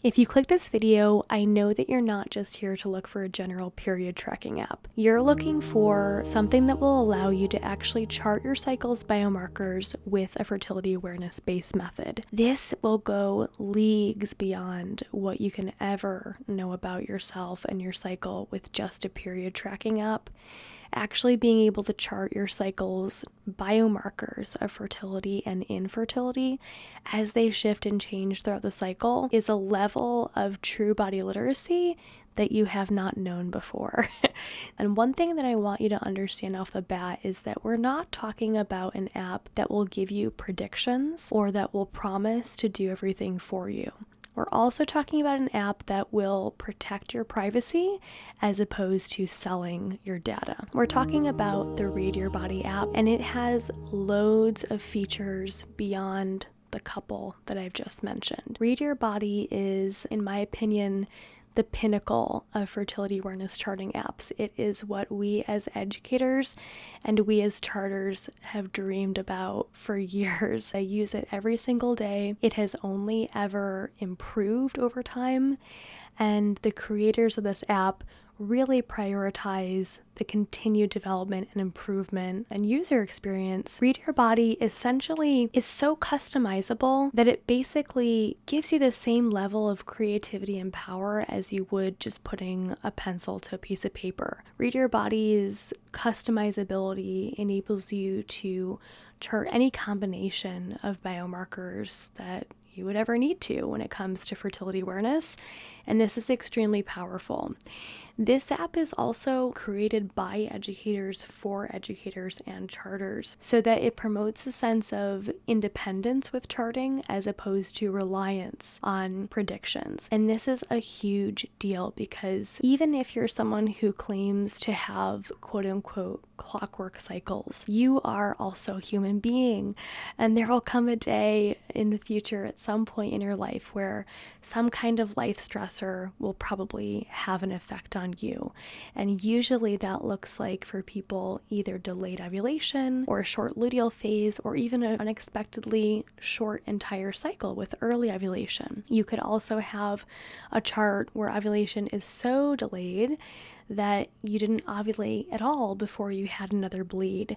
If you click this video, I know that you're not just here to look for a general period tracking app. You're looking for something that will allow you to actually chart your cycle's biomarkers with a fertility awareness-based method. This will go leagues beyond what you can ever know about yourself and your cycle with just a period tracking app. Actually being able to chart your cycle's biomarkers of fertility and infertility as they shift and change throughout the cycle is a level of true body literacy that you have not known before. And one thing that I want you to understand off the bat is that we're not talking about an app that will give you predictions or that will promise to do everything for you. We're also talking about an app that will protect your privacy as opposed to selling your data. We're talking about the Read Your Body app, and it has loads of features beyond the couple that I've just mentioned. Read Your Body is, in my opinion, the pinnacle of fertility awareness charting apps. It is what we as educators and we as charters have dreamed about for years. I use it every single day. It has only ever improved over time, and the creators of this app really prioritize the continued development and improvement and user experience. Read Your Body essentially is so customizable that it basically gives you the same level of creativity and power as you would just putting a pencil to a piece of paper. Read Your Body's customizability enables you to chart any combination of biomarkers that you would ever need to when it comes to fertility awareness, and this is extremely powerful. This app is also created by educators for educators and charters so that it promotes a sense of independence with charting as opposed to reliance on predictions. And this is a huge deal because even if you're someone who claims to have quote unquote clockwork cycles, you are also a human being, and there will come a day in the future at some point in your life where some kind of life stressor will probably have an effect on you. And usually that looks like for people either delayed ovulation or a short luteal phase or even an unexpectedly short entire cycle with early ovulation. You could also have a chart where ovulation is so delayed that you didn't ovulate at all before you had another bleed.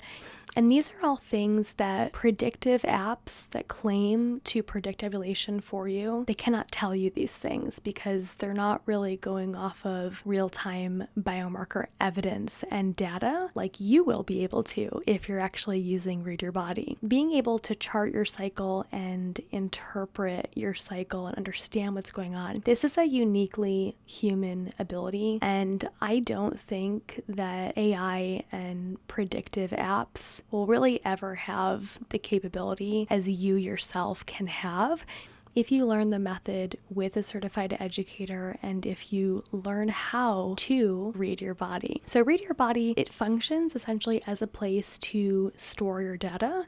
And these are all things that predictive apps that claim to predict ovulation for you, they cannot tell you these things because they're not really going off of real-time biomarker evidence and data like you will be able to if you're actually using Read Your Body. Being able to chart your cycle and interpret your cycle and understand what's going on, this is a uniquely human ability, and I don't think that AI and predictive apps will really ever have the capability as you yourself can have if you learn the method with a certified educator and if you learn how to read your body. So Read Your Body, it functions essentially as a place to store your data,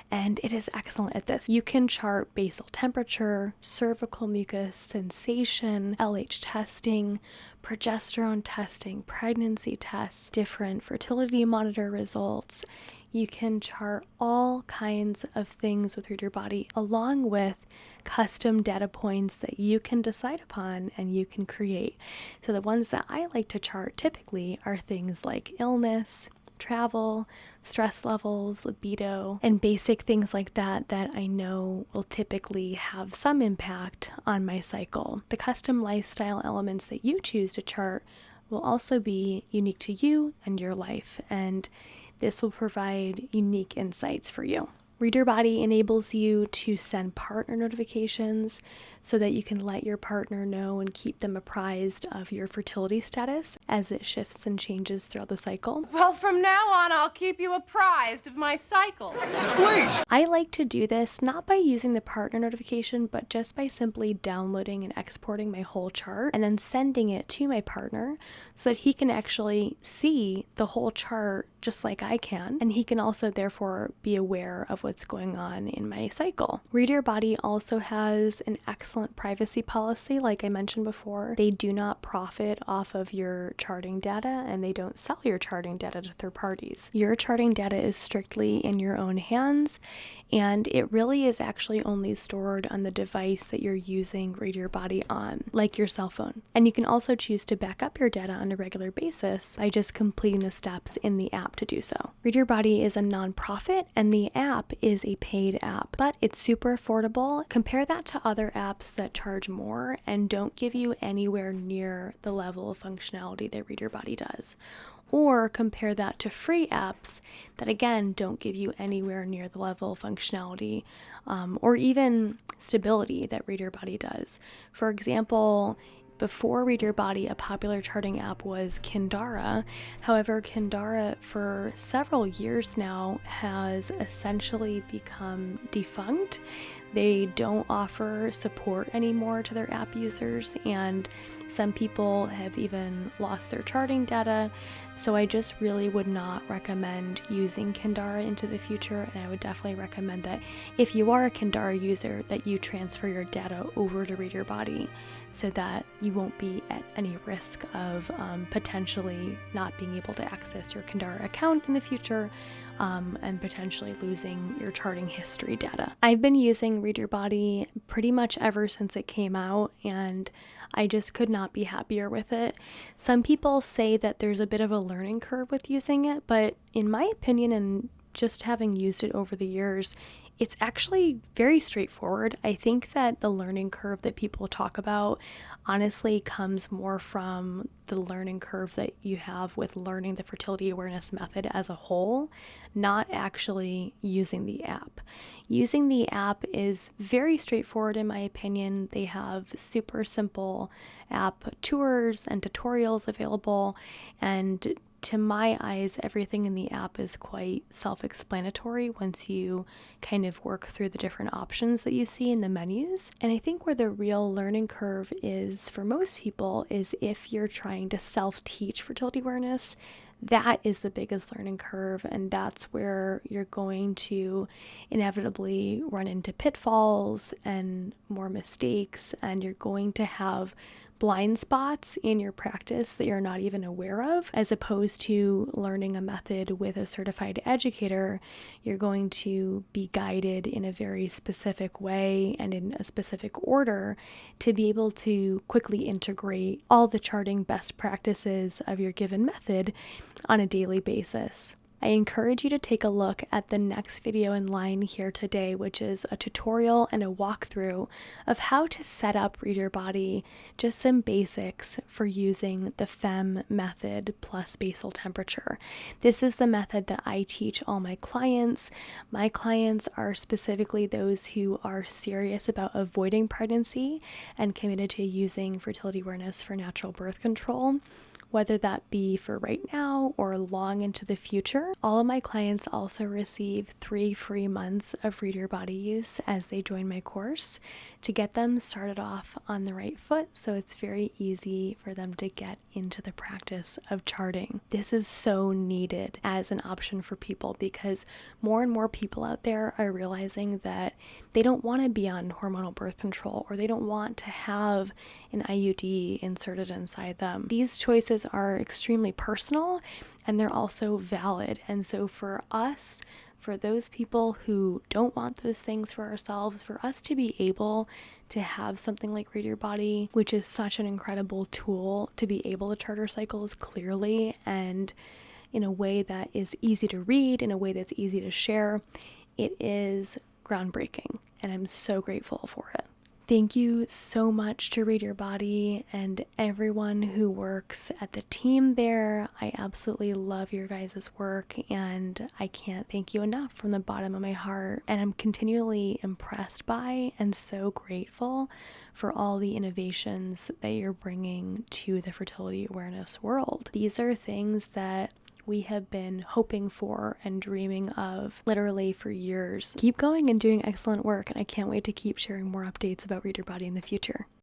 and it is excellent at this. You can chart basal temperature, cervical mucus sensation, LH testing, progesterone testing, pregnancy tests, different fertility monitor results. You can chart all kinds of things with Read Your Body along with custom data points that you can decide upon and you can create. So the ones that I like to chart typically are things like illness, travel, stress levels, libido, and basic things like that that I know will typically have some impact on my cycle. The custom lifestyle elements that you choose to chart will also be unique to you and your life, and this will provide unique insights for you. Read Your Body enables you to send partner notifications so that you can let your partner know and keep them apprised of your fertility status as it shifts and changes throughout the cycle. Well, from now on, I'll keep you apprised of my cycle. Please! I like to do this not by using the partner notification, but just by simply downloading and exporting my whole chart and then sending it to my partner so that he can actually see the whole chart just like I can, and he can also therefore be aware of what's what's going on in my cycle. Read Your Body also has an excellent privacy policy. Like I mentioned before, they do not profit off of your charting data, and they don't sell your charting data to third parties. Your charting data is strictly in your own hands, and it really is actually only stored on the device that you're using Read Your Body on, like your cell phone. And you can also choose to back up your data on a regular basis by just completing the steps in the app to do so. Read Your Body is a nonprofit, and the app is a paid app, but it's super affordable. Compare that to other apps that charge more and don't give you anywhere near the level of functionality that Read Your Body does. Or compare that to free apps that, again, don't give you anywhere near the level of functionality or even stability that Read Your Body does. For example, before Read Your Body, a popular charting app was Kindara. However, Kindara for several years now has essentially become defunct. They don't offer support anymore to their app users, and some people have even lost their charting data. So I just really would not recommend using Kindara into the future, and I would definitely recommend that if you are a Kindara user, that you transfer your data over to Read Your Body so that you won't be at any risk of potentially not being able to access your Kindara account in the future and potentially losing your charting history data. I've been using Read Your Body pretty much ever since it came out, and I just could not be happier with it. Some people say that there's a bit of a learning curve with using it, but in my opinion, and just having used it over the years, it's actually very straightforward. I think that the learning curve that people talk about honestly comes more from the learning curve that you have with learning the fertility awareness method as a whole, not actually using the app. Using the app is very straightforward in my opinion. They have super simple app tours and tutorials available, and to my eyes, everything in the app is quite self-explanatory once you kind of work through the different options that you see in the menus. And I think where the real learning curve is for most people is if you're trying to self-teach fertility awareness. That is the biggest learning curve, and that's where you're going to inevitably run into pitfalls and more mistakes, and you're going to have blind spots in your practice that you're not even aware of. As opposed to learning a method with a certified educator, you're going to be guided in a very specific way and in a specific order to be able to quickly integrate all the charting best practices of your given method on a daily basis. I encourage you to take a look at the next video in line here today, which is a tutorial and a walkthrough of how to set up Read Your Body, just some basics for using the FEM method plus basal temperature. This is the method that I teach all my clients. My clients are specifically those who are serious about avoiding pregnancy and committed to using fertility awareness for natural birth control, whether that be for right now or long into the future. All of my clients also receive 3 free months of Read Your Body use as they join my course to get them started off on the right foot, so it's very easy for them to get into the practice of charting. This is so needed as an option for people because more and more people out there are realizing that they don't want to be on hormonal birth control, or they don't want to have an IUD inserted inside them. These choices are extremely personal, and they're also valid. And so for us, for those people who don't want those things for ourselves, for us to be able to have something like Read Your Body, which is such an incredible tool to be able to chart our cycles clearly and in a way that is easy to read, in a way that's easy to share, it is groundbreaking, and I'm so grateful for it. Thank you so much to Read Your Body and everyone who works at the team there. I absolutely love your guys' work, and I can't thank you enough from the bottom of my heart. And I'm continually impressed by and so grateful for all the innovations that you're bringing to the fertility awareness world. These are things that we have been hoping for and dreaming of literally for years. Keep going and doing excellent work, and I can't wait to keep sharing more updates about Read Your Body in the future.